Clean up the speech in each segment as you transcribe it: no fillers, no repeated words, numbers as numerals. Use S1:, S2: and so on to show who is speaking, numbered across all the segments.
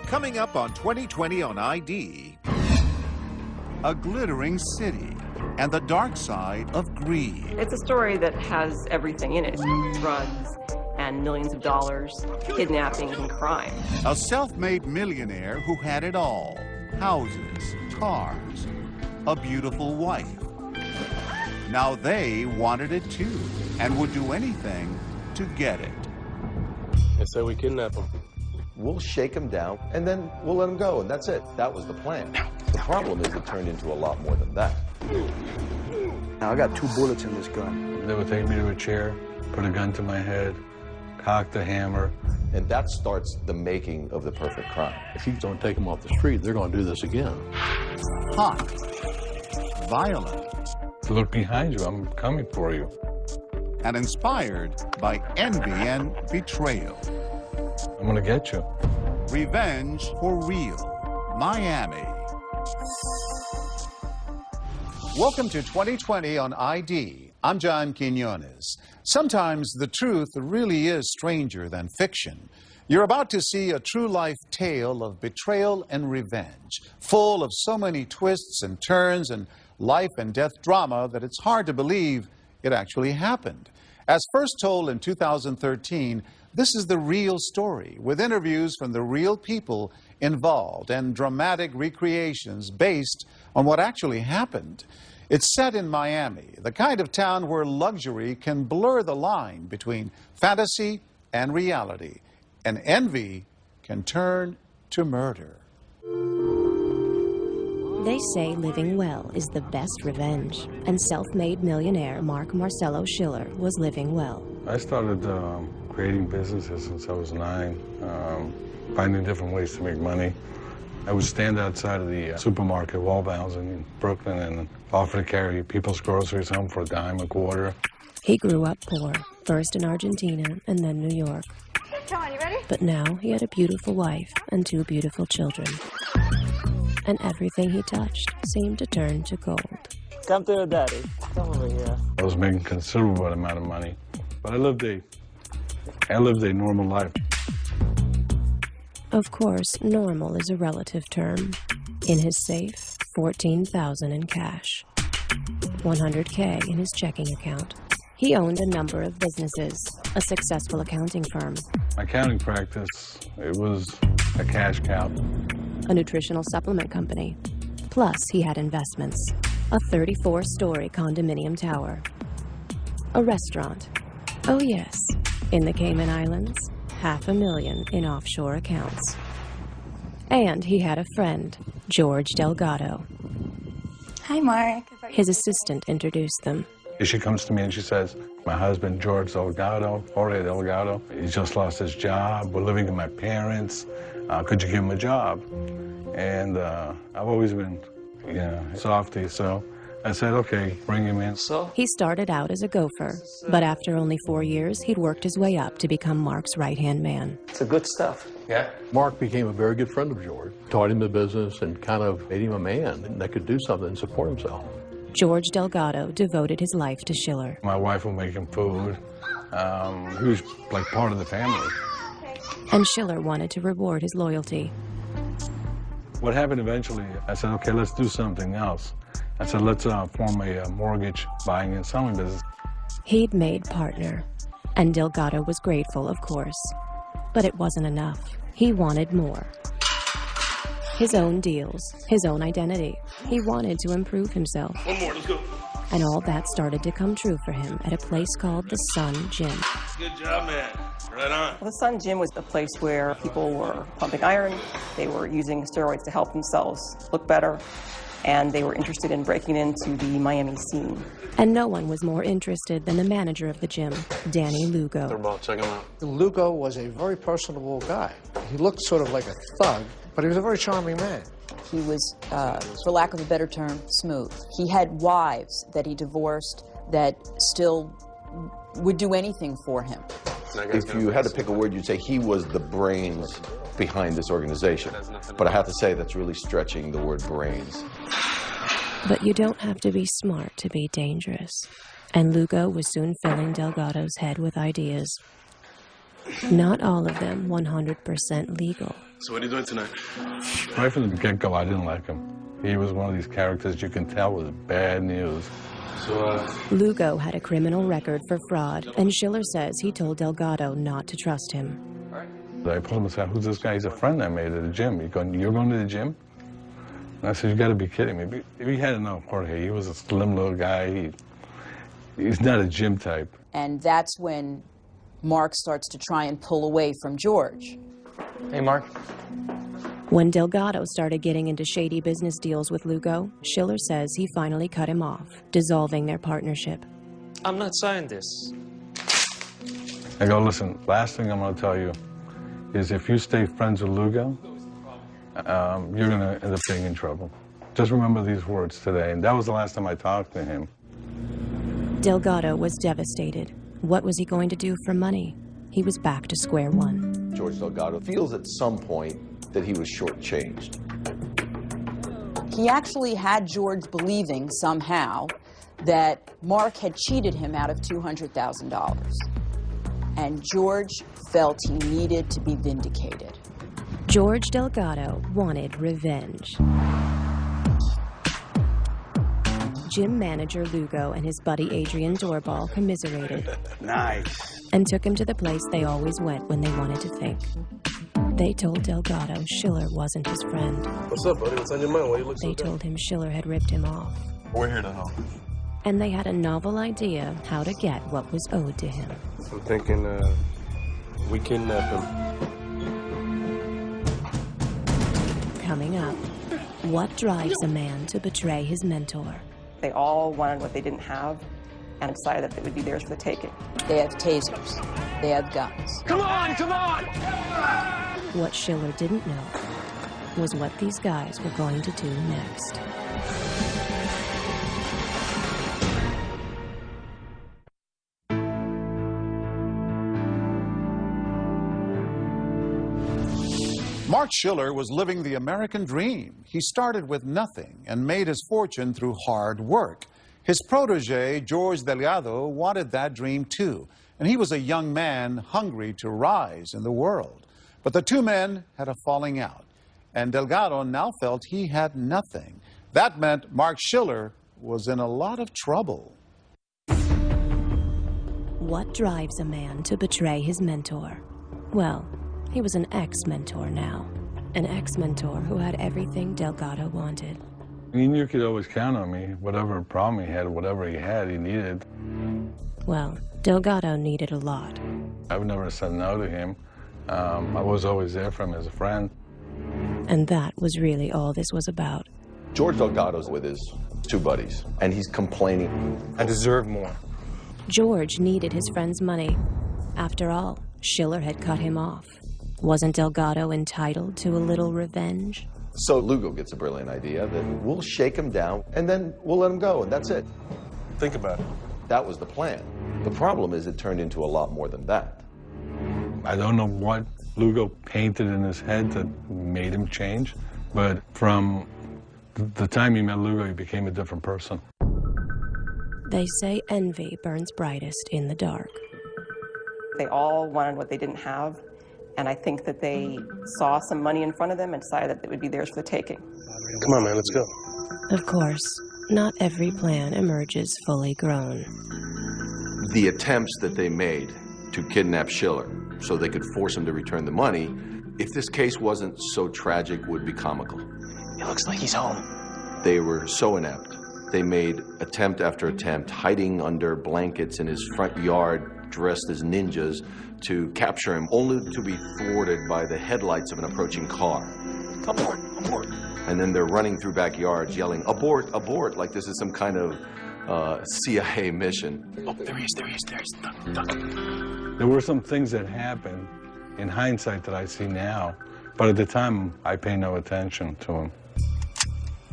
S1: Coming up on 2020 on ID, a glittering city and the dark side of greed.
S2: It's a story that has everything in it. Drugs and millions of dollars, kidnappings and crime.
S1: A self-made millionaire who had it all. Houses, cars, a beautiful wife. Now they wanted it too and would do anything to get it.
S3: They said we kidnap him.
S4: We'll shake him down, and then we'll let him go, and that's it. That was the plan. The problem is it turned into a lot more than that.
S5: Now, I got 2 bullets in this gun.
S3: They would take me to a chair, put a gun to my head, cock the hammer.
S4: And that starts the making of the perfect crime.
S6: If you don't take them off the street, they're going to do this again.
S1: Hot, violent,
S3: Look behind you, I'm coming for you.
S1: and inspired by envy and betrayal.
S3: I'm gonna get you.
S1: Revenge for real. Miami. Welcome to 2020 on ID. I'm John Quinones. Sometimes the truth really is stranger than fiction. You're about to see a true life tale of betrayal and revenge, full of so many twists and turns and life and death drama that it's hard to believe it actually happened. As first told in 2013, this is the real story, with interviews from the real people involved and dramatic recreations based on what actually happened. It's set in Miami, the kind of town where luxury can blur the line between fantasy and reality, and envy can turn to murder.
S7: They say living well is the best revenge, and self-made millionaire Mark Marcello Schiller was living well.
S3: I started creating businesses since I was 9, finding different ways to make money. I would stand outside of the supermarket, Wallbounds in Brooklyn, and offer to carry people's groceries home for a dime a quarter.
S7: He grew up poor, first in Argentina and then New York.
S8: Come on, you ready?
S7: But now he had a beautiful wife and 2 beautiful children. And everything he touched seemed to turn to gold.
S5: Come to daddy. Come over here.
S3: I was making a considerable amount of money, but I lived a normal life.
S7: Of course, normal is a relative term. In his safe, $14,000 in cash, $100K in his checking account. He owned a number of businesses, a successful accounting firm,
S3: My accounting practice, it was a cash cow.
S7: a nutritional supplement company. Plus, he had investments, a 34-story condominium tower, a restaurant. Oh yes, in the Cayman Islands, $500,000 in offshore accounts. And he had a friend, George Delgado.
S8: Hi, Mark.
S7: His assistant introduced them.
S3: She comes to me and she says, my husband, Jorge Delgado, he just lost his job. We're living with my parents. Could you give him a job? And I've always been, softy, so I said, okay, bring him in.
S7: He started out as a gopher, but after only 4 years, he'd worked his way up to become Mark's right-hand man.
S5: It's a good stuff.
S3: Yeah.
S6: Mark became a very good friend of George, taught him the business and kind of made him a man that could do something and support himself.
S7: George Delgado devoted his life to Schiller.
S3: My wife will make him food. He was like part of the family.
S7: And Schiller wanted to reward his loyalty.
S3: What happened eventually, I said, okay, let's do something else. I said, let's form a mortgage buying and selling business.
S7: He'd made partner, and Delgado was grateful, of course. But it wasn't enough. He wanted more. His own deals, his own identity. He wanted to improve himself.
S3: One more, let's go.
S7: And all that started to come true for him at a place called the Sun Gym.
S3: Good job, man. Right on.
S2: Well, the Sun Gym was a place where people were pumping iron, they were using steroids to help themselves look better, and they were interested in breaking into the Miami scene.
S7: And no one was more interested than the manager of the gym, Danny Lugo.
S3: Check him out.
S9: Lugo was a very personable guy. He looked sort of like a thug, but he was a very charming man.
S10: He was, for lack of a better term, smooth. He had wives that he divorced that still would do anything for him.
S4: If you had to pick a word, you'd say he was the brains behind this organization. But I have to say that's really stretching the word brains.
S7: But you don't have to be smart to be dangerous. And Lugo was soon filling Delgado's head with ideas. Not all of them 100% legal.
S11: So what are you doing tonight?
S3: Right from the get-go, I didn't like him. He was one of these characters you can tell was bad news.
S11: So,
S7: Lugo had a criminal record for fraud, and Schiller says he told Delgado not to trust him.
S3: I pulled him aside, who's this guy? He's a friend I made at the gym. You're going to the gym? And I said, you got to be kidding me. He had to know Jorge. He was a slim little guy. He's not a gym type.
S10: And that's when Mark starts to try and pull away from George.
S11: hey, Mark.
S7: When Delgado started getting into shady business deals with Lugo, Schiller says he finally cut him off, dissolving their partnership.
S11: I'm not signing this.
S3: I go, listen, last thing I'm going to tell you is if you stay friends with Lugo, you're going to end up getting in trouble. Just remember these words today. And that was the last time I talked to him.
S7: Delgado was devastated. What was he going to do for money? He was back to square one.
S4: George Delgado feels at some point that he was shortchanged.
S10: He actually had George believing somehow that Mark had cheated him out of $200,000. And George felt he needed to be vindicated.
S7: George Delgado wanted revenge. Gym manager Lugo and his buddy Adrian Doorball commiserated.
S5: Nice.
S7: And took him to the place they always went when they wanted to think. They told Delgado Schiller wasn't his friend.
S11: What's up, buddy? What's on your mind? Why you look so
S7: They told him Schiller had ripped him off.
S11: We're here to help.
S7: And they had a novel idea how to get what was owed to him.
S11: I'm thinking, we kidnap him.
S7: Coming up, what drives a man to betray his mentor?
S2: They all wanted what they didn't have and decided that it would be theirs for the taking.
S10: They have tasers. They have guns.
S11: Come on, come on!
S7: What Schiller didn't know was what these guys were going to do next.
S1: Mark Schiller was living the American dream. He started with nothing and made his fortune through hard work. His protege, George Delgado, wanted that dream too, and he was a young man hungry to rise in the world. But the two men had a falling out, and Delgado now felt he had nothing. That meant Mark Schiller was in a lot of trouble.
S7: What drives a man to betray his mentor? Well, he was an ex-mentor now. An ex-mentor who had everything Delgado wanted.
S3: He knew you could always count on me. Whatever problem he had, whatever he had, he needed.
S7: Well, Delgado needed a lot.
S3: I've never said no to him. I was always there for him as a friend.
S7: And that was really all this was about.
S4: George Delgado's with his two buddies, and he's complaining.
S11: I deserve more.
S7: George needed his friend's money. After all, Schiller had cut him off. Wasn't Delgado entitled to a little revenge?
S4: So Lugo gets a brilliant idea that we'll shake him down, and then we'll let him go, and that's it.
S11: Think about it.
S4: That was the plan. The problem is it turned into a lot more than that.
S3: I don't know what Lugo painted in his head that made him change, but from the time he met Lugo, he became a different person.
S7: They say envy burns brightest in the dark.
S2: They all wanted what they didn't have, and I think that they saw some money in front of them and decided that it would be theirs for the taking.
S11: Come on, man, let's go.
S7: Of course, not every plan emerges fully grown.
S4: The attempts that they made to kidnap Schiller so they could force him to return the money, if this case wasn't so tragic, would be comical.
S11: It looks like he's home.
S4: They were so inept. They made attempt after attempt, hiding under blankets in his front yard, dressed as ninjas, to capture him, only to be thwarted by the headlights of an approaching car.
S11: Abort, abort.
S4: And then they're running through backyards yelling, abort, abort, like this is some kind of CIA mission.
S11: Oh, there he is. Duck.
S3: There were some things that happened in hindsight that I see now, but at the time, I pay no attention to them.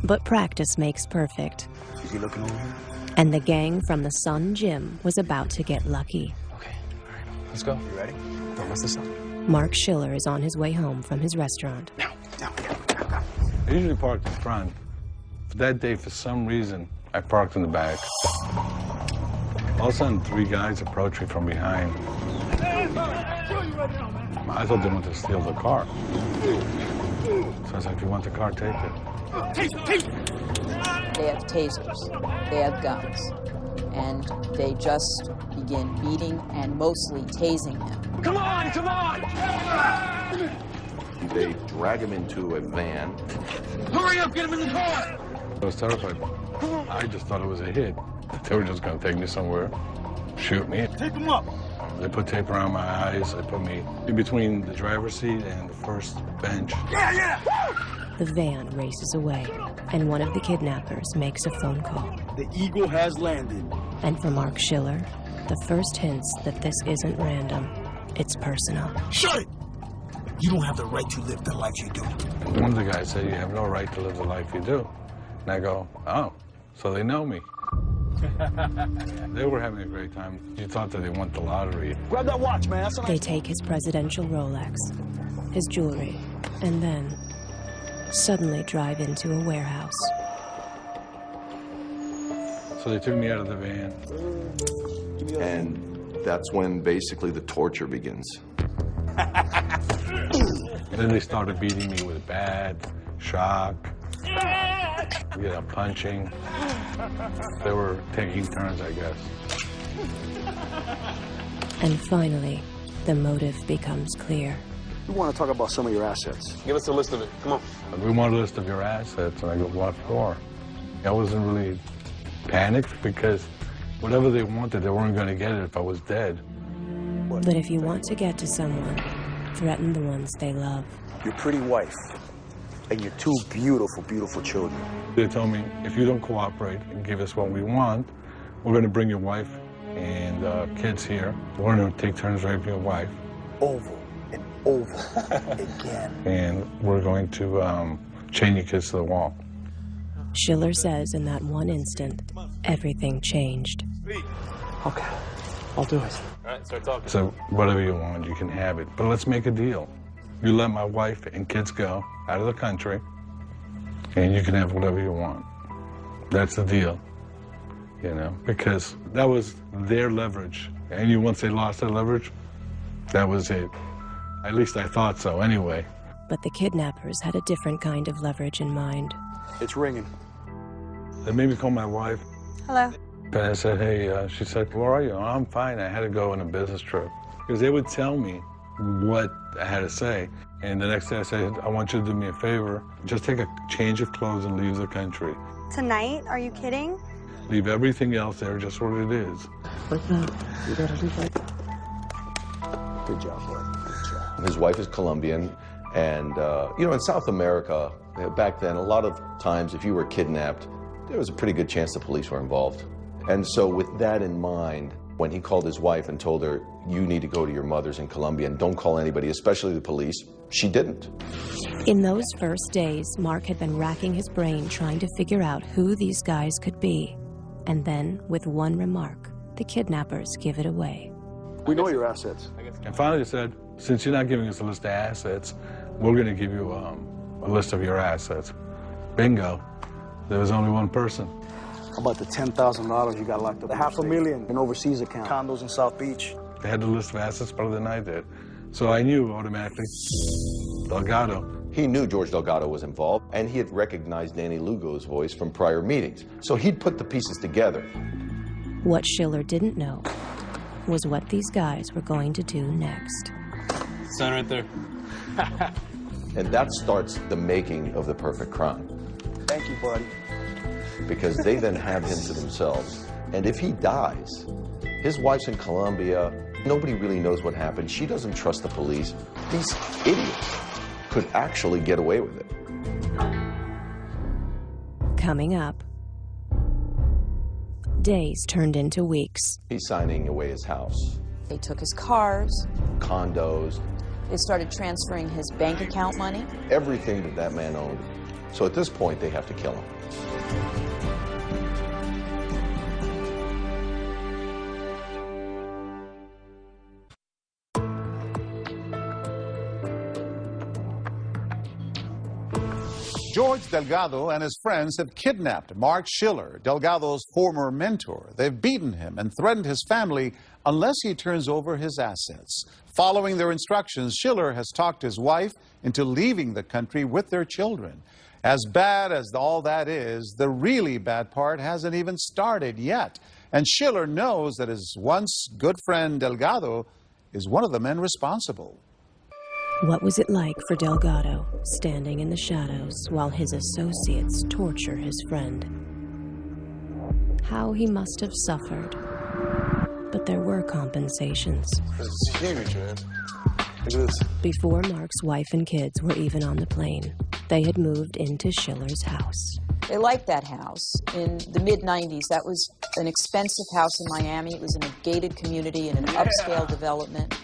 S7: But practice makes perfect.
S5: Is he looking over here?
S7: And the gang from the Sun Gym was about to get lucky.
S11: Okay, all right, let's go.
S5: You ready?
S11: Don't mess this up.
S7: Mark Schiller is on his way home from his restaurant.
S5: Now.
S3: I usually park in front. That day, for some reason, I parked in the back. All of a sudden, three guys approached me from behind. I thought they wanted to steal the car. So I was like, if you want the car, take it.
S10: They have tasers, they have guns, and they just begin beating and mostly tasing him.
S11: Come on, come on!
S4: They drag him into a van.
S11: Hurry up, get him in the car!
S3: I was terrified. I just thought it was a hit. They were just going to take me somewhere, shoot me.
S11: Take him up!
S3: They put tape around my eyes. They put me in between the driver's seat and the first bench.
S11: Yeah, yeah!
S7: The van races away, and one of the kidnappers makes a phone call.
S11: The Eagle has landed.
S7: And for Mark Schiller, the first hints that this isn't random, it's personal.
S11: Shut it! You don't have the right to live the life you do.
S3: And one of the guys said, you have no right to live the life you do. And I go, oh, so they know me. They were having a great time. You thought that they won the lottery.
S11: Grab that watch, man.
S7: They take his presidential Rolex, his jewelry, and then suddenly drive into a warehouse.
S3: So they took me out of the van.
S4: And that's when basically the torture begins.
S3: Then they started beating me with bat, shock, punching. They were taking turns, I guess.
S7: And finally, the motive becomes clear.
S5: We want to talk about some of your assets.
S11: Give us a list of it. Come on.
S3: We want a list of your assets. And I go, what for? I wasn't really panicked because whatever they wanted, they weren't going to get it if I was dead.
S7: But if you want to get to someone, threaten the ones they love.
S5: Your pretty wife and your two beautiful, beautiful children.
S3: They told me, if you don't cooperate and give us what we want, we're going to bring your wife and kids here. We're going to take turns raping your wife.
S5: Over and over again.
S3: And we're going to chain your kids to the wall.
S7: Schiller says in that one instant, everything changed.
S5: Okay, I'll do it.
S11: All right, start talking.
S3: So whatever you want, you can have it. But let's make a deal. You let my wife and kids go out of the country, and you can have whatever you want. That's the deal, you know, because that was their leverage. And once they lost their leverage, that was it. At least I thought so, anyway.
S7: But the kidnappers had a different kind of leverage in mind.
S5: It's ringing.
S3: They made me call my wife.
S8: Hello.
S3: And I said, hey, she said, where are you? Oh, I'm fine. I had to go on a business trip. Because they would tell me what I had to say. And the next day I said, I want you to do me a favor. Just take a change of clothes and leave the country.
S8: Tonight? Are you kidding?
S3: Leave everything else there just what it is.
S5: Right now, you gotta leave right. Good job, boy. Good job.
S4: His wife is Colombian, and you know, in South America, back then, a lot of times if you were kidnapped, there was a pretty good chance the police were involved. And so with that in mind, when he called his wife and told her, you need to go to your mother's in Colombia and don't call anybody, especially the police, she didn't.
S7: In those first days, Mark had been racking his brain trying to figure out who these guys could be. And then, with one remark, the kidnappers give it away.
S5: We know your assets.
S3: And finally they said, since you're not giving us a list of assets, we're going to give you a list of your assets. Bingo. There was only one person.
S5: How about the $10,000 you got locked up? The $500,000 in overseas account. Condos in South Beach.
S3: They had the list of assets better than I did. So I knew automatically Delgado.
S4: He knew George Delgado was involved, and he had recognized Danny Lugo's voice from prior meetings. So he'd put the pieces together.
S7: What Schiller didn't know was what these guys were going to do next.
S11: Sign right there.
S4: And that starts the making of the perfect crime.
S5: Thank you, buddy.
S4: Because they then have him to themselves. And if he dies, his wife's in Colombia, nobody really knows what happened. She doesn't trust the police. These idiots could actually get away with it.
S7: Coming up, days turned into weeks.
S4: He's signing away his house,
S10: They took his cars.
S4: condos,
S10: They started transferring his bank account money.
S4: everything that that man owned. So at this point, they have to kill him.
S1: George Delgado and his friends have kidnapped Mark Schiller, Delgado's former mentor. They've beaten him and threatened his family unless he turns over his assets. Following their instructions, Schiller has talked his wife into leaving the country with their children. As bad as all that is, the really bad part hasn't even started yet. And Schiller knows that his once good friend Delgado is one of the men responsible.
S7: What was it like for Delgado, standing in the shadows while his associates torture his friend? How he must have suffered. But there were compensations.
S3: It's huge, man. Look at this.
S7: Before Mark's wife and kids were even on the plane, they had moved into Schiller's house.
S10: They liked that house. In the mid-90s, that was an expensive house in Miami. It was in a gated community in an upscale development.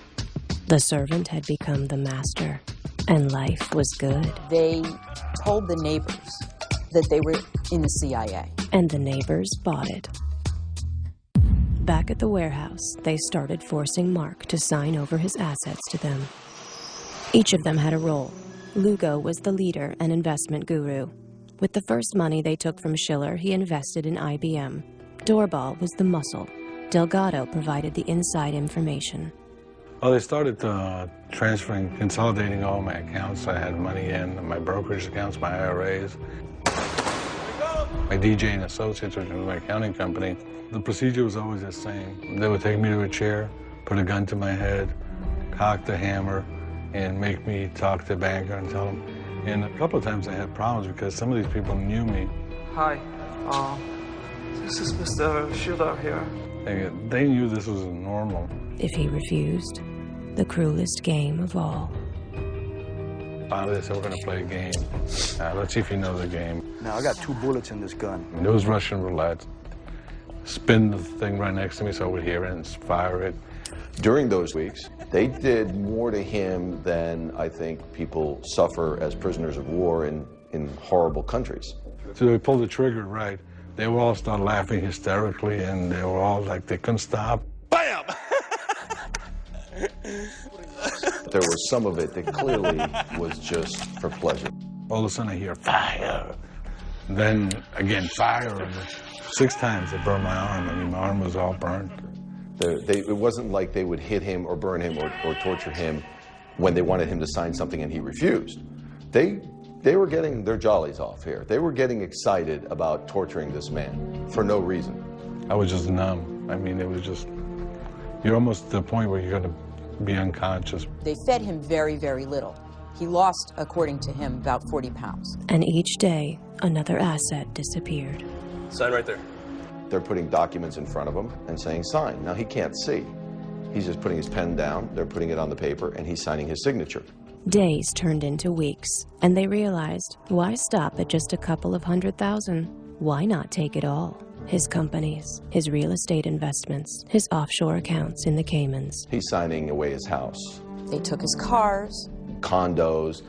S7: The servant had become the master, and life was good.
S10: They told the neighbors that they were in the CIA.
S7: And the neighbors bought it. Back at the warehouse, they started forcing Mark to sign over his assets to them. Each of them had a role. Lugo was the leader and investment guru. With the first money they took from Schiller, he invested in IBM. Doorbal was the muscle. Delgado provided the inside information.
S3: Well, they started transferring, consolidating all my accounts. I had money in my brokerage accounts, my IRAs. My DJ and Associates, which was my accounting company. The procedure was always the same. They would take me to a chair, put a gun to my head, cock the hammer, and make me talk to the banker and tell them. And a couple of times I had problems because some of these people knew me.
S12: Hi, this is Mr. Schiller here.
S3: They knew this was normal.
S7: If he refused, the cruelest game of all.
S3: Finally, they said, we're going to play a game. Let's see if you know the game.
S5: Now, I got 2 bullets in this gun.
S3: And it was Russian roulette. Spin the thing right next to me so I would hear it and fire it.
S4: During those weeks, they did more to him than I think people suffer as prisoners of war in horrible countries.
S3: So they pulled the trigger right. They were all started laughing hysterically, and they were all like, they couldn't stop.
S4: BAM! There was some of it that clearly was just for pleasure.
S3: All of a sudden I hear fire. Then again, fire. And 6 times they burned my arm. I mean, my arm was all burned.
S4: It wasn't like they would hit him or burn him or torture him when they wanted him to sign something and he refused. They were getting their jollies off here. They were getting excited about torturing this man for no reason.
S3: I was just numb. I mean, it was just, you're almost to the point where you're going to be unconscious.
S10: They fed him very, very little. He lost, according to him, about 40 pounds.
S7: And each day, another asset disappeared.
S13: Sign right there.
S4: They're putting documents in front of him and saying sign. Now he can't see. He's just putting his pen down, they're putting it on the paper, and he's signing his signature.
S7: Days turned into weeks, and they realized, why stop at just a couple of $100,000? Why not take it all? His companies, his real estate investments, his offshore accounts in the Caymans.
S4: He's signing away his house.
S10: They took his cars.
S4: Condos.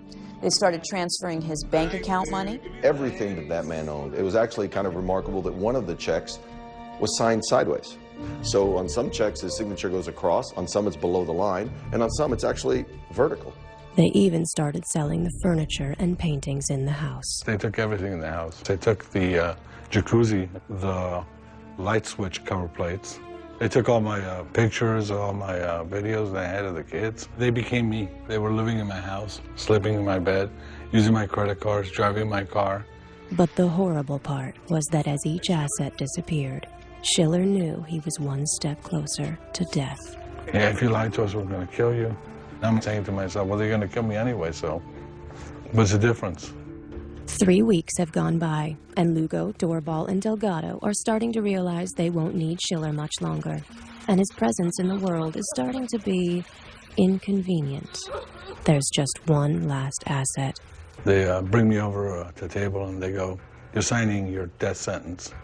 S10: They started transferring his bank account money.
S4: Everything that man owned. It was actually kind of remarkable that one of the checks was signed sideways. So on some checks, his signature goes across, on some it's below the line, and on some it's actually vertical.
S7: They even started selling the furniture and paintings in the house.
S3: They took everything in the house. They took the jacuzzi, the light switch cover plates. They took all my pictures, all my videos that I had of the kids. They became me. They were living in my house, sleeping in my bed, using my credit cards, driving my car.
S7: But the horrible part was that as each asset disappeared, Schiller knew he was one step closer to death.
S3: Yeah, if you lied to us, we're going to kill you. I'm saying to myself, well, they're going to kill me anyway, so what's the difference?
S7: 3 weeks have gone by, and Lugo, Doorbal, and Delgado are starting to realize they won't need Schiller much longer, and his presence in the world is starting to be inconvenient. There's just one last asset.
S3: They bring me over to the table, and they go, you're signing your death sentence.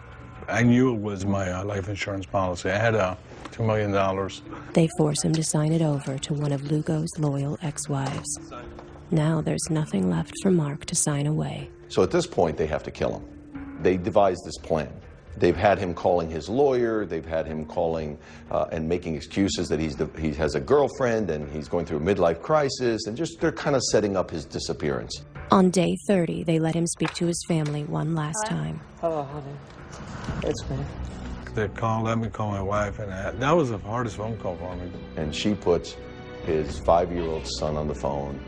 S3: I knew it was my life insurance policy. I had $2 million.
S7: They force him to sign it over to one of Lugo's loyal ex-wives. Now there's nothing left for Mark to sign away.
S4: So at this point, they have to kill him. They devised this plan. They've had him calling his lawyer. They've had him calling and making excuses that he has a girlfriend and he's going through a midlife crisis, and just they're kind of setting up his disappearance.
S7: On day 30, they let him speak to his family one last time.
S12: Hello, honey. It's me.
S3: they call, let me call my wife, and that was the hardest phone call for me.
S4: And she puts his 5-year-old son on the phone.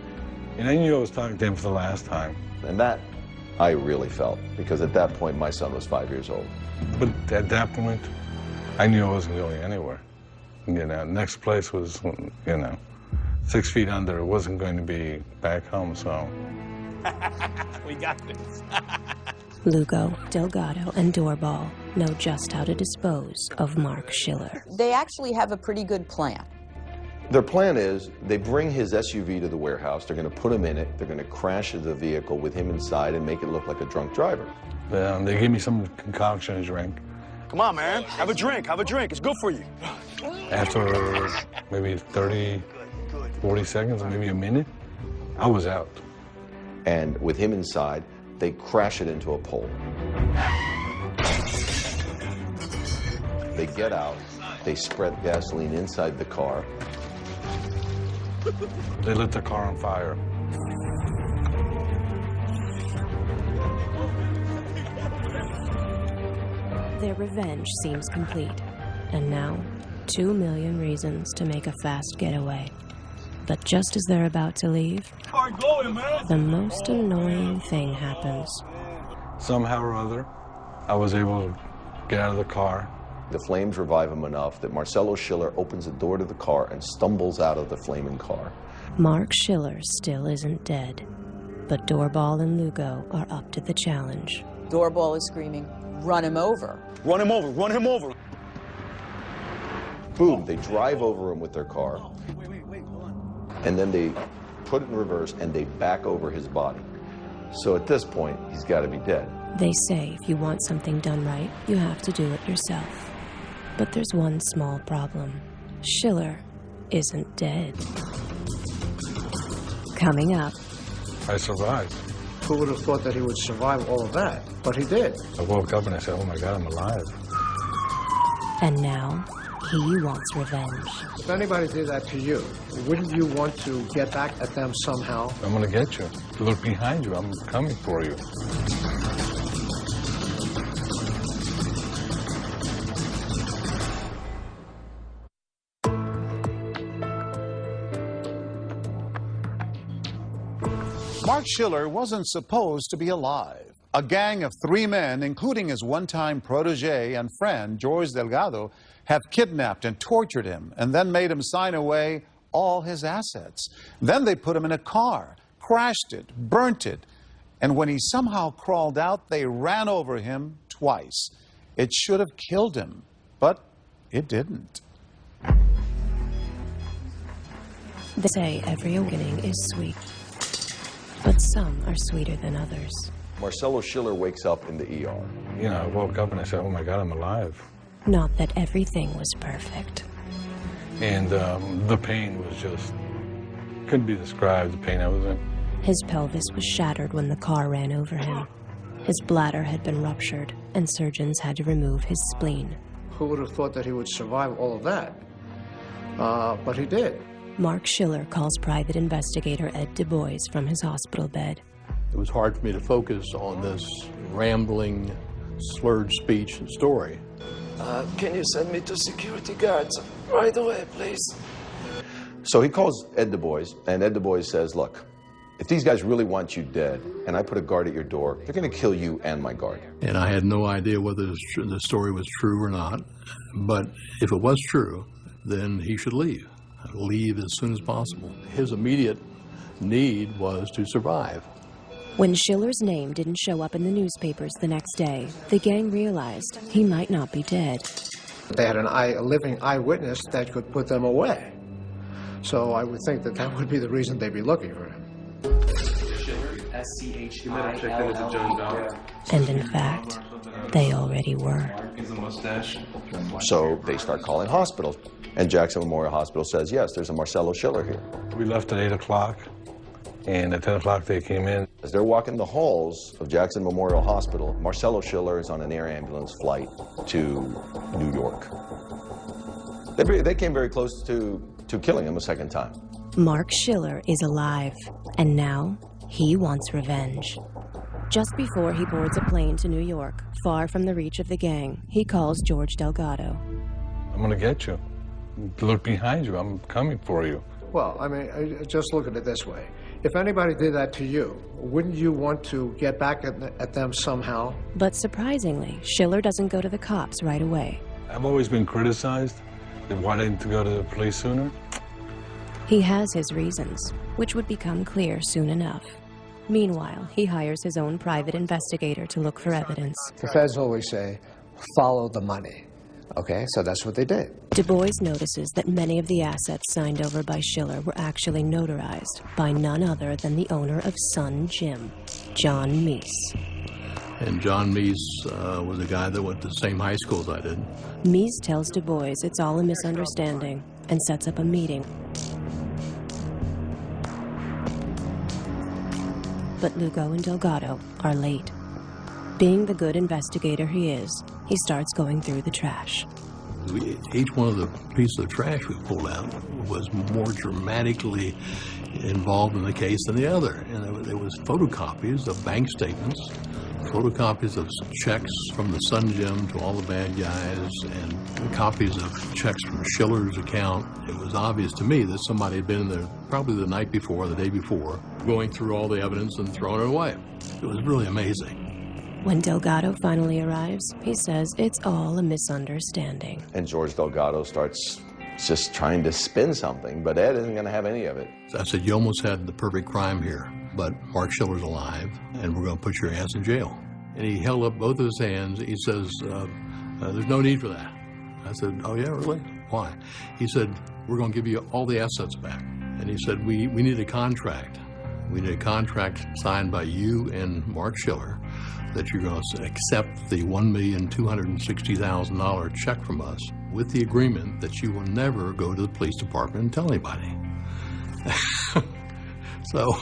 S3: And I knew I was talking to him for the last time.
S4: And that I really felt, because at that point my son was 5 years old.
S3: But at that point, I knew I wasn't going anywhere. You know, next place was, you know, 6 feet under. It wasn't going to be back home, so.
S11: We got this.
S7: Lugo, Delgado, and Doorball know just how to dispose of Mark Schiller.
S10: They actually have a pretty good plan.
S4: Their plan is they bring his SUV to the warehouse, they're going to put him in it, they're going to crash the vehicle with him inside and make it look like a drunk driver.
S3: They gave me some concoction to drink.
S5: Come on, man. Have a drink. Have a drink. It's good for you.
S3: After maybe 30, 40 seconds, or maybe a minute, I was out.
S4: And with him inside, they crash it into a pole. They get out, they spread gasoline inside the car.
S3: They lit the car on fire.
S7: Their revenge seems complete, and now 2 million reasons to make a fast getaway. But just as they're about to leave, the most annoying thing happens.
S3: Somehow or other, I was able to get out of the car.
S4: The flames revive him enough that Marcelo Schiller opens the door to the car and stumbles out of the flaming car.
S7: Mark Schiller still isn't dead, but Doorball and Lugo are up to the challenge.
S10: Doorball is screaming, "Run him over."
S5: Run him over. Run him over.
S4: Boom, they drive over him with their car. And then they put it in reverse and they back over his body. So at this point, he's got to be dead.
S7: They say if you want something done right, you have to do it yourself. But there's one small problem. Schiller isn't dead. Coming up.
S3: I survived.
S9: Who would have thought that he would survive all of that? But he did.
S3: I woke up and I said, oh my God, I'm alive.
S7: And now, he wants revenge.
S9: If anybody did that to you, wouldn't you want to get back at them somehow?
S3: I'm going to get you. Look behind you. I'm coming for you.
S1: Mark Schiller wasn't supposed to be alive. A gang of 3 men, including his one-time protege and friend, George Delgado, have kidnapped and tortured him and then made him sign away all his assets. Then they put him in a car, crashed it, burnt it, and when he somehow crawled out, they ran over him twice. It should have killed him, but it didn't.
S7: They say every awakening is sweet, but some are sweeter than others.
S4: Marcelo Schiller wakes up in the ER.
S3: You know, I woke up and I said, oh my God, I'm alive.
S7: Not that everything was perfect.
S3: And the pain was just, couldn't be described, the pain I was in.
S7: His pelvis was shattered when the car ran over him. His bladder had been ruptured, and surgeons had to remove his spleen.
S9: Who would have thought that he would survive all of that? But he did.
S7: Mark Schiller calls private investigator Ed Du Bois from his hospital bed.
S6: It was hard for me to focus on this rambling, slurred speech story.
S12: Can you send me to security guards right away, please?
S4: So he calls Ed Du Bois, and Ed Du Bois says, look, if these guys really want you dead, and I put a guard at your door, they're going to kill you and my guard.
S6: And I had no idea whether the story was true or not. But if it was true, then he should leave. Leave as soon as possible. His immediate need was to survive.
S7: When Schiller's name didn't show up in the newspapers the next day, the gang realized he might not be dead.
S9: They had a living eyewitness that could put them away. So I would think that that would be the reason they'd be looking for him.
S7: And in fact, they already were.
S4: So they start calling hospitals. And Jackson Memorial Hospital says, yes, there's a Marcelo Schiller here.
S3: We left at 8 o'clock, and at 10 o'clock they came in.
S4: As they're walking the halls of Jackson Memorial Hospital, Marcelo Schiller is on an air ambulance flight to New York. They came very close to killing him a second time.
S7: Mark Schiller is alive, and now he wants revenge. Just before he boards a plane to New York, far from the reach of the gang, he calls George Delgado.
S3: I'm gonna get you. Look behind you, I'm coming for you.
S9: Well, I mean, just look at it this way. If anybody did that to you, wouldn't you want to get back at them somehow?
S7: But surprisingly, Schiller doesn't go to the cops right away.
S3: I've always been criticized for wanting to go to the police sooner.
S7: He has his reasons, which would become clear soon enough. Meanwhile, he hires his own private investigator to look for evidence.
S9: The feds always say, follow the money. Okay, so that's what they did.
S7: Du Bois notices that many of the assets signed over by Schiller were actually notarized by none other than the owner of Sun Gym, John Meese.
S6: And John Meese was a guy that went to the same high school as I did.
S7: Meese tells Du Bois it's all a misunderstanding and sets up a meeting. But Lugo and Delgado are late. Being the good investigator he is, he starts going through the trash.
S6: Each one of the pieces of trash we pulled out was more dramatically involved in the case than the other. And there was photocopies of bank statements, photocopies of checks from the Sun Gym to all the bad guys, and copies of checks from Schiller's account. It was obvious to me that somebody had been in there probably the night before, the day before, going through all the evidence and throwing it away. It was really amazing.
S7: When Delgado finally arrives, he says it's all a misunderstanding.
S4: And George Delgado starts just trying to spin something, but Ed isn't going to have any of it.
S6: I said, you almost had the perfect crime here, but Mark Schiller's alive, and we're going to put your ass in jail. And he held up both of his hands. He says, there's no need for that. I said, oh, yeah, really? Why? He said, we're going to give you all the assets back. And he said, we need a contract. We need a contract signed by you and Mark Schiller that you're going to accept the $1,260,000 check from us with the agreement that you will never go to the police department and tell anybody. So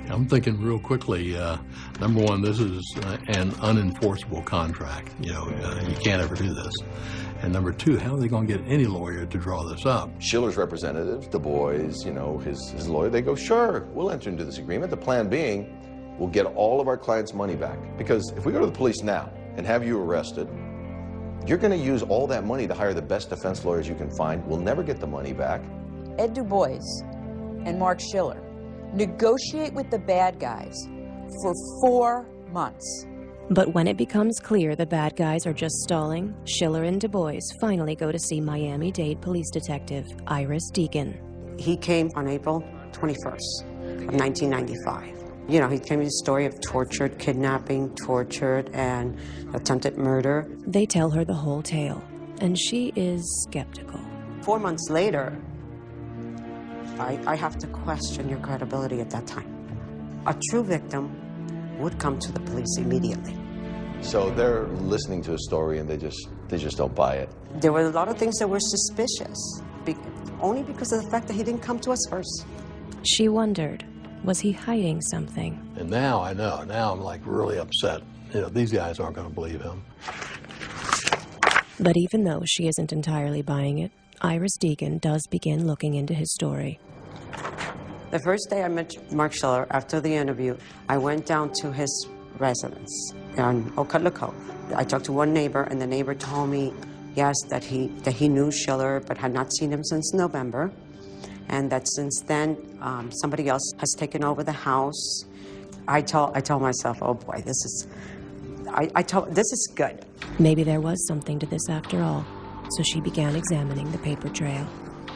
S6: I'm thinking real quickly, number one, this is an unenforceable contract. You can't ever do this. And number two, how are they going to get any lawyer to draw this up?
S4: Schiller's representatives, Du Bois, his lawyer, they go, sure, we'll enter into this agreement. The plan being, we'll get all of our clients' money back. Because if we go to the police now and have you arrested, you're going to use all that money to hire the best defense lawyers you can find. We'll never get the money back.
S10: Ed Du Bois and Mark Schiller negotiate with the bad guys for 4 months.
S7: But when it becomes clear the bad guys are just stalling, Schiller and Du Bois finally go to see Miami-Dade police detective Iris Deacon.
S13: He came on April 21st of 1995. He came with a story of tortured, kidnapping, tortured, and attempted murder.
S7: They tell her the whole tale, and she is skeptical.
S13: 4 months later, I have to question your credibility at that time. A true victim would come to the police immediately.
S4: So they're listening to a story and they just don't buy it.
S13: There were a lot of things that were suspicious, only because of the fact that he didn't come to us first.
S7: She wondered, was he hiding something?
S6: And now I know. Now I'm like really upset. These guys aren't going to believe him.
S7: But even though she isn't entirely buying it, Iris Deacon does begin looking into his story.
S13: The first day I met Mark Schiller, after the interview, I went down to his residence on Ocala Cove. I talked to one neighbor, and the neighbor told me, yes, that he knew Schiller, but had not seen him since November, and that since then, somebody else has taken over the house. I told myself, oh boy, this is good.
S7: Maybe there was something to this after all, so she began examining the paper trail.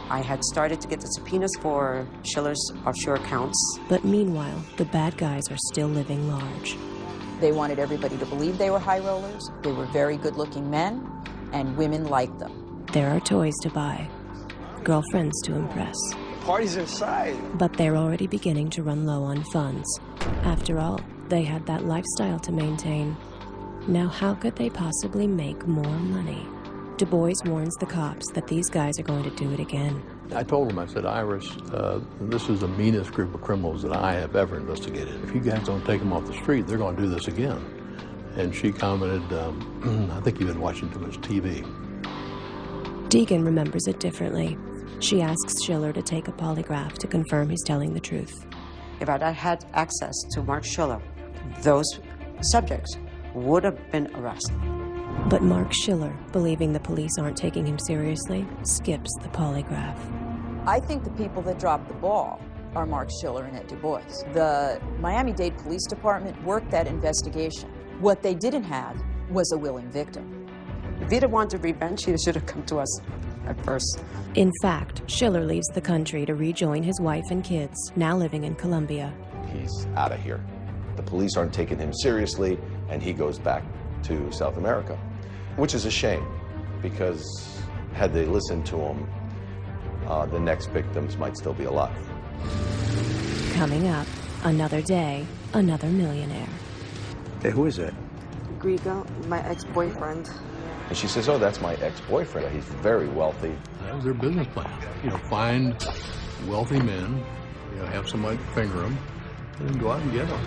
S13: I had started to get the subpoenas for Schiller's offshore accounts.
S7: But meanwhile, the bad guys are still living large.
S10: They wanted everybody to believe they were high rollers. They were very good-looking men, and women liked them.
S7: There are toys to buy, girlfriends to impress.
S5: Party's inside.
S7: But they're already beginning to run low on funds. After all, they had that lifestyle to maintain. Now how could they possibly make more money? Du Bois warns the cops that these guys are going to do it again.
S6: I told him, I said, Iris, this is the meanest group of criminals that I have ever investigated. If you guys don't take them off the street, they're going to do this again. And she commented, I think you've been watching too much TV.
S7: Deacon remembers it differently. She asks Schiller to take a polygraph to confirm he's telling the truth.
S13: If I had access to Mark Schiller, those subjects would have been arrested.
S7: But Mark Schiller, believing the police aren't taking him seriously, skips the polygraph.
S10: I think the people that dropped the ball are Mark Schiller and Ed Du Bois. The Miami-Dade Police Department worked that investigation. What they didn't have was a willing victim.
S13: If he'd have wanted revenge, he should have come to us at first.
S7: In fact, Schiller leaves the country to rejoin his wife and kids, now living in Colombia.
S4: He's out of here. The police aren't taking him seriously, and he goes back to South America, which is a shame, because had they listened to him, the next victims might still be alive.
S7: Coming up, another day, another millionaire.
S5: Hey, who is it?
S12: Grigo, my ex-boyfriend.
S4: And she says, oh, that's my ex-boyfriend. He's very wealthy.
S6: That was their business plan. Find wealthy men, have somebody finger them, and then go out and get them.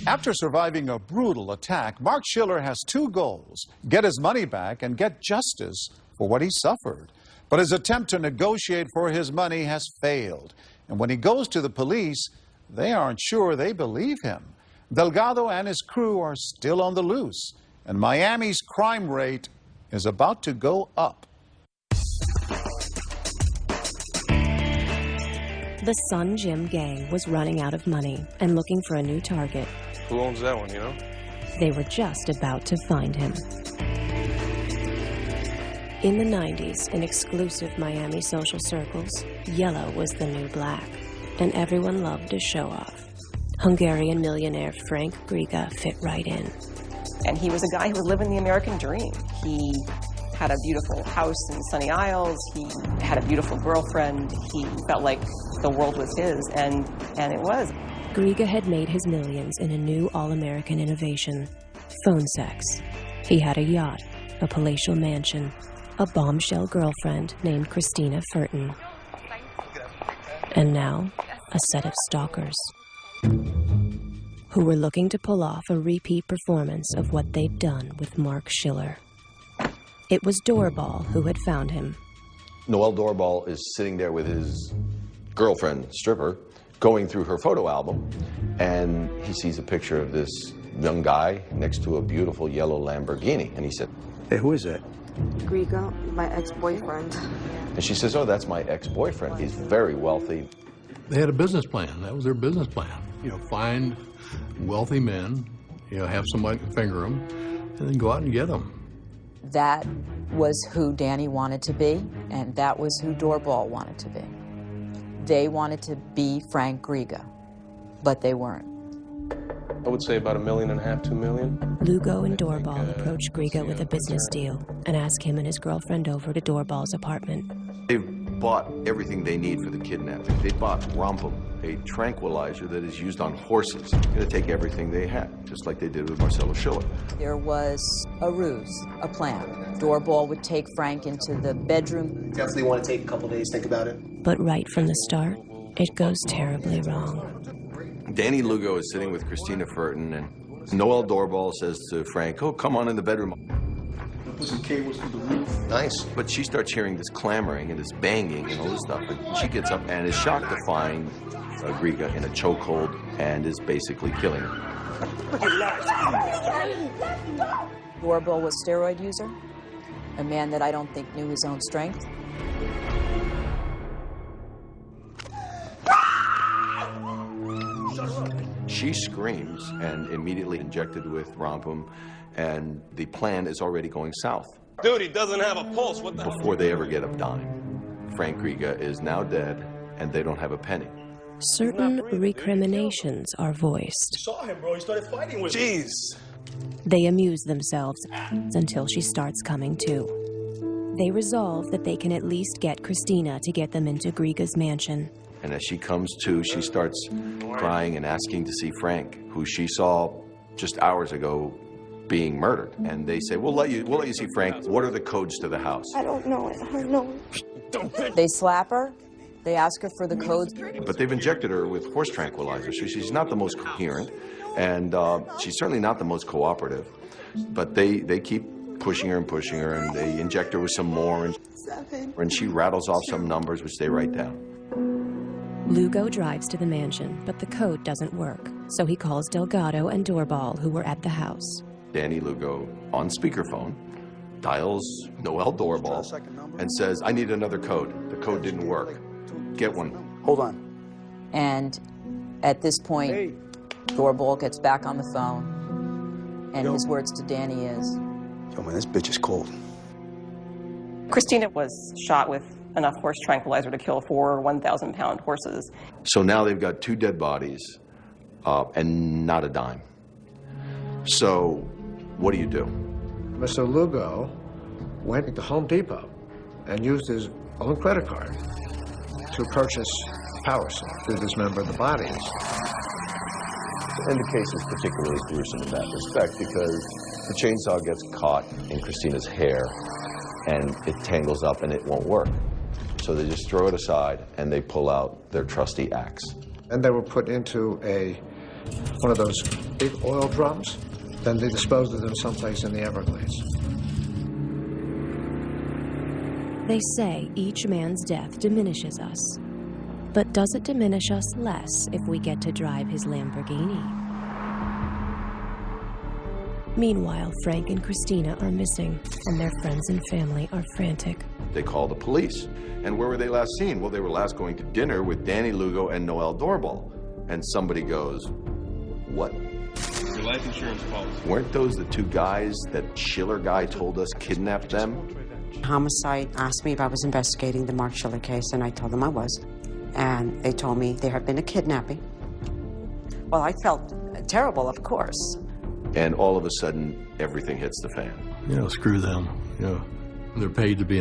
S1: After surviving a brutal attack, Mark Schiller has two goals: get his money back and get justice for what he suffered. But his attempt to negotiate for his money has failed. And when he goes to the police, they aren't sure they believe him. Delgado and his crew are still on the loose, and Miami's crime rate is about to go up.
S7: The Sun Gym gang was running out of money and looking for a new target.
S14: Who owns that one, you know?
S7: They were just about to find him. In the 90s, in exclusive Miami social circles, yellow was the new black, and everyone loved to show off. Hungarian millionaire Frank Griga fit right in.
S2: And he was a guy who was living the American dream. He had a beautiful house in Sunny Isles. He had a beautiful girlfriend. He felt like the world was his, and it was.
S7: Griga had made his millions in a new all-American innovation: phone sex. He had a yacht, a palatial mansion, a bombshell girlfriend named Christina Furton, and now a set of stalkers who were looking to pull off a repeat performance of what they'd done with Mark Schiller. It was Doorbal who had found him.
S4: Noelle Doorbal is sitting there with his girlfriend, stripper, going through her photo album, and he sees a picture of this young guy next to a beautiful yellow Lamborghini, and he said,
S5: hey, who is it?
S12: Grigo, my ex-boyfriend.
S4: And she says, oh, that's my ex-boyfriend. He's very wealthy.
S6: They had a business plan. That was their business plan. Find wealthy men, have somebody finger them, and then go out and get them.
S10: That was who Danny wanted to be, and that was who Doorbal wanted to be. They wanted to be Frank Griga, but they weren't.
S14: I would say about $1.5 million, $2 million.
S7: Lugo and Doorbal approached Griga with a business deal and asked him and his girlfriend over to Doorbal's apartment.
S4: They've bought everything they need for the kidnapping. They bought Rompum, a tranquilizer that is used on horses. They're going to take everything they had, just like they did with Marcelo Schiller.
S10: There was a ruse, a plan. Doorbal would take Frank into the bedroom.
S15: Definitely want to take a couple days, think about it.
S7: But right from the start, it goes terribly wrong.
S4: Danny Lugo is sitting with Christina Furton, and Noelle Doorbal says to Frank, oh, come on in the bedroom.
S15: Put some cables through the roof.
S4: Nice. But she starts hearing this clamoring and this banging and all this stuff, and she gets up and is shocked to find Griga in a chokehold and is basically killing her.
S10: Doorbal was a steroid user, a man that I don't think knew his own strength.
S4: She screams and immediately injected with Rompum, and the plan is already going south.
S14: Dude, he doesn't have a pulse. What the
S4: Before they ever get a dime, Frank Griga is now dead, and they don't have a penny.
S7: Certain recriminations are voiced.
S15: Saw him, bro. He started fighting with
S14: Jeez.
S15: me.
S7: They amuse themselves until she starts coming to. They resolve that they can at least get Christina to get them into Griga's mansion.
S4: And as she comes to, she starts crying and asking to see Frank, who she saw just hours ago being murdered. And they say, we'll let you see Frank. What are the codes to the house?
S8: I don't know it. I don't know.
S10: They slap her. They ask her for the codes.
S4: But they've injected her with horse tranquilizers, so she's not the most coherent, and she's certainly not the most cooperative. But they keep pushing her, and they inject her with some more, and she rattles off some numbers, which they write down.
S7: Lugo drives to the mansion, but the code doesn't work, so he calls Delgado and Doorball, who were at the house.
S4: Danny Lugo, on speakerphone, dials Noel Doorball and says, I need another code. The code didn't work. Get one.
S5: Hold on.
S10: And at this point, Doorball gets back on the phone, and his words to Danny is,
S5: Yo, man, this bitch is cold.
S2: Christina was shot with enough horse tranquilizer to kill 4 1,000-pound horses.
S4: So now they've got 2 dead bodies and not a dime. So what do you do?
S9: Mr. Lugo went to Home Depot and used his own credit card to purchase power saw to dismember the bodies.
S4: And the case is particularly gruesome in that respect because the chainsaw gets caught in Christina's hair and it tangles up and it won't work. So they just throw it aside and they pull out their trusty axe.
S9: And they were put into one of those big oil drums. Then they disposed of them someplace in the Everglades.
S7: They say each man's death diminishes us. But does it diminish us less if we get to drive his Lamborghini? Meanwhile, Frank and Christina are missing, and their friends and family are frantic.
S4: They call the police. And where were they last seen? Well, they were last going to dinner with Danny Lugo and Noel Doorball. And somebody goes, what?
S14: Your life insurance policy.
S4: Weren't those the 2 guys that Schiller guy told us kidnapped them?
S13: Homicide asked me if I was investigating the Mark Schiller case, and I told them I was. And they told me there had been a kidnapping. Well, I felt terrible, of course.
S4: And all of a sudden, everything hits the fan.
S6: You know, screw them. You know, they're paid to be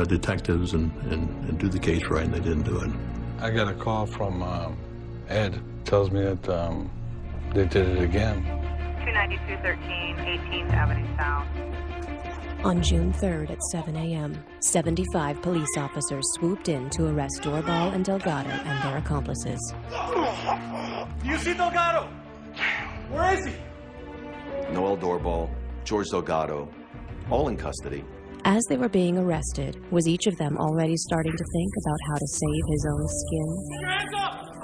S6: detectives and do the case right, and they didn't do it.
S3: I got a call from Ed. Tells me that they did it again.
S16: 29213 18th Avenue South.
S7: On June 3rd at 7 a.m., 75 police officers swooped in to arrest Doorball and Delgado and their accomplices.
S15: Do you see Delgado? Where is he?
S4: Noel Doorball, George Delgado, all in custody.
S7: As they were being arrested, was each of them already starting to think about how to save his own skin?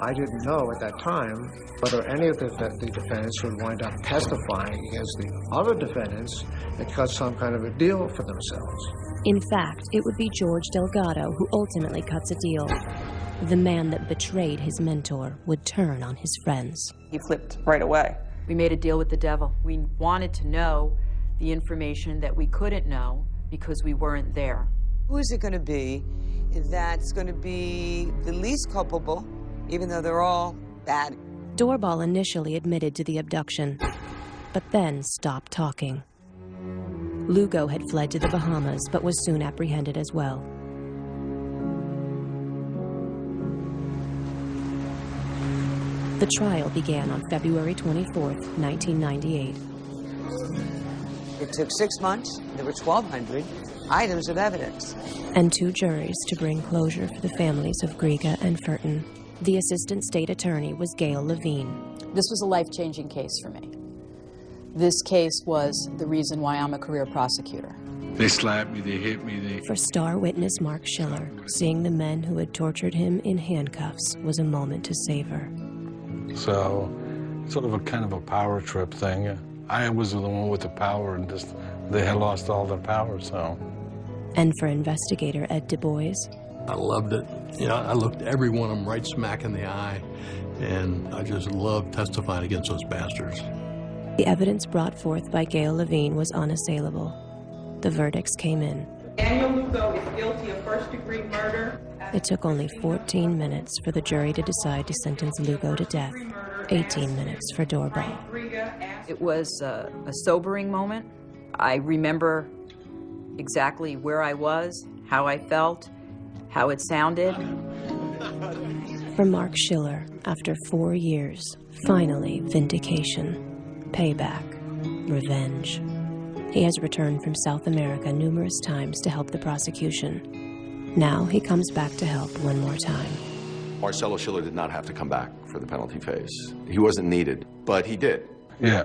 S9: I didn't know at that time whether any of the defendants would wind up testifying against the other defendants and cut some kind of a deal for themselves.
S7: In fact, it would be George Delgado who ultimately cuts a deal. The man that betrayed his mentor would turn on his friends.
S2: He flipped right away.
S10: We made a deal with the devil. We wanted to know the information that we couldn't know because we weren't there.
S17: Who is it going to be that's going to be the least culpable, even though they're all bad?
S7: Doorball initially admitted to the abduction, but then stopped talking. Lugo had fled to the Bahamas, but was soon apprehended as well. The trial began on February 24th, 1998.
S17: It took 6 months. There were 1,200 items of evidence.
S7: And 2 juries to bring closure for the families of Griega and Furton. The assistant state attorney was Gail Levine.
S10: This was a life-changing case for me. This case was the reason why I'm a career prosecutor.
S3: They slapped me, they hit me,
S7: For star witness Mark Schiller, seeing the men who had tortured him in handcuffs was a moment to savor.
S3: So, sort of a kind of a power trip thing. I was the one with the power, and just they had lost all their power, so.
S7: And for investigator Ed Du Bois,
S6: I loved it. You know, I looked every one of them right smack in the eye, and I just loved testifying against those bastards.
S7: The evidence brought forth by Gail Levine was unassailable. The verdicts came in.
S16: Daniel Lugo is guilty of first-degree murder.
S7: It took only 14 minutes for the jury to decide to sentence Lugo to death, 18 minutes for Doorball.
S10: It was a sobering moment. I remember exactly where I was, how I felt, how it sounded.
S7: For Mark Schiller, after 4 years, finally vindication, payback, revenge. He has returned from South America numerous times to help the prosecution. Now he comes back to help one more time.
S4: Marcelo Schiller did not have to come back for the penalty phase. He wasn't needed, but he did.
S3: Yeah,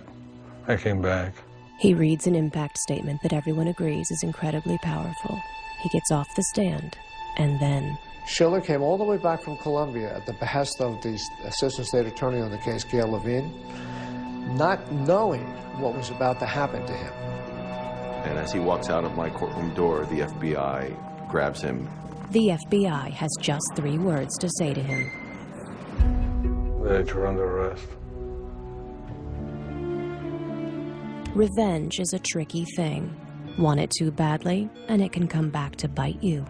S3: I came back.
S7: He reads an impact statement that everyone agrees is incredibly powerful. He gets off the stand, and then...
S9: Schiller came all the way back from Colombia at the behest of the Assistant State Attorney on the case, Gail Levine, not knowing what was about to happen to him.
S4: And as he walks out of my courtroom door, the FBI grabs him.
S7: The FBI has just 3 words to say to him.
S3: That you're under arrest.
S7: Revenge is a tricky thing. Want it too badly, and it can come back to bite you.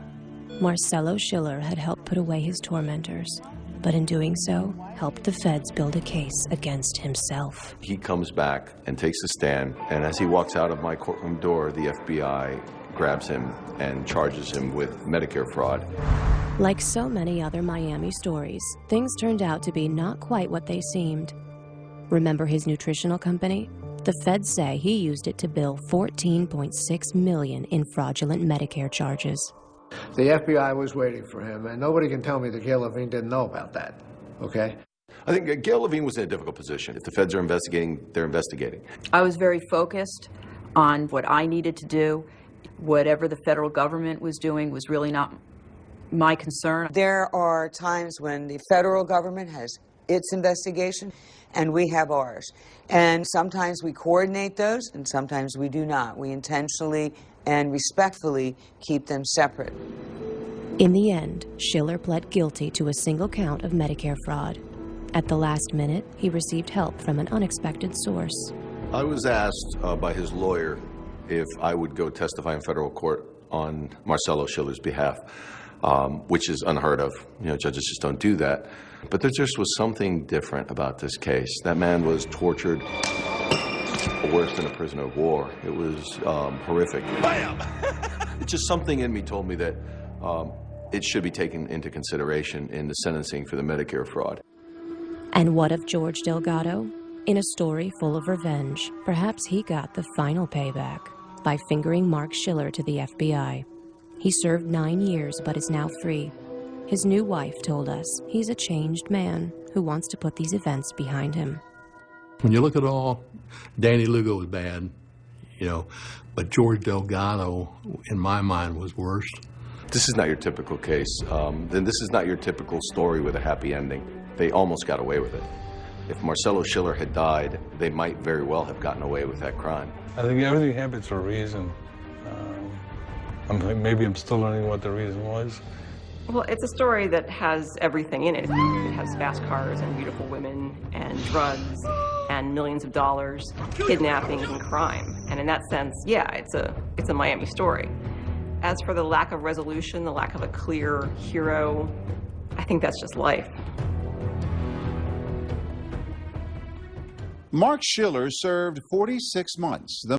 S7: Marcelo Schiller had helped put away his tormentors, but in doing so, helped the feds build a case against himself.
S4: He comes back and takes a stand, and as he walks out of my courtroom door, the FBI grabs him and charges him with Medicare fraud.
S7: Like so many other Miami stories, things turned out to be not quite what they seemed. Remember his nutritional company? The feds say he used it to bill $14.6 million in fraudulent Medicare charges.
S9: The FBI was waiting for him, and nobody can tell me that Gail Levine didn't know about that, okay?
S4: I think Gail Levine was in a difficult position. If the feds are investigating, they're investigating.
S10: I was very focused on what I needed to do. Whatever the federal government was doing was really not my concern.
S17: There are times when the federal government has its investigation and we have ours. And sometimes we coordinate those and sometimes we do not. We intentionally and respectfully keep them separate.
S7: In the end, Schiller pled guilty to a single count of Medicare fraud. At the last minute, he received help from an unexpected source.
S4: I was asked by his lawyer if I would go testify in federal court on Marcelo Schiller's behalf, which is unheard of. You know, judges just don't do that. But there just was something different about this case. That man was tortured worse than a prisoner of war. It was horrific. Bam! It's just something in me told me that it should be taken into consideration in the sentencing for the Medicare fraud.
S7: And what of George Delgado? In a story full of revenge, perhaps he got the final payback by fingering Mark Schiller to the FBI. He served 9 years but is now free. His new wife told us he's a changed man who wants to put these events behind him.
S6: When you look at all, Danny Lugo was bad, you know, but George Delgado, in my mind, was worse.
S4: This is not your typical case. Then this is not your typical story with a happy ending. They almost got away with it. If Marcelo Schiller had died, they might very well have gotten away with that crime.
S3: I think everything happens for a reason. Maybe I'm still learning what the reason was.
S2: Well, it's a story that has everything in it. It has fast cars and beautiful women and drugs and millions of dollars, kidnappings and crime. And in that sense, yeah, it's a Miami story. As for the lack of resolution, the lack of a clear hero, I think that's just life.
S1: Mark Schiller served 46 months.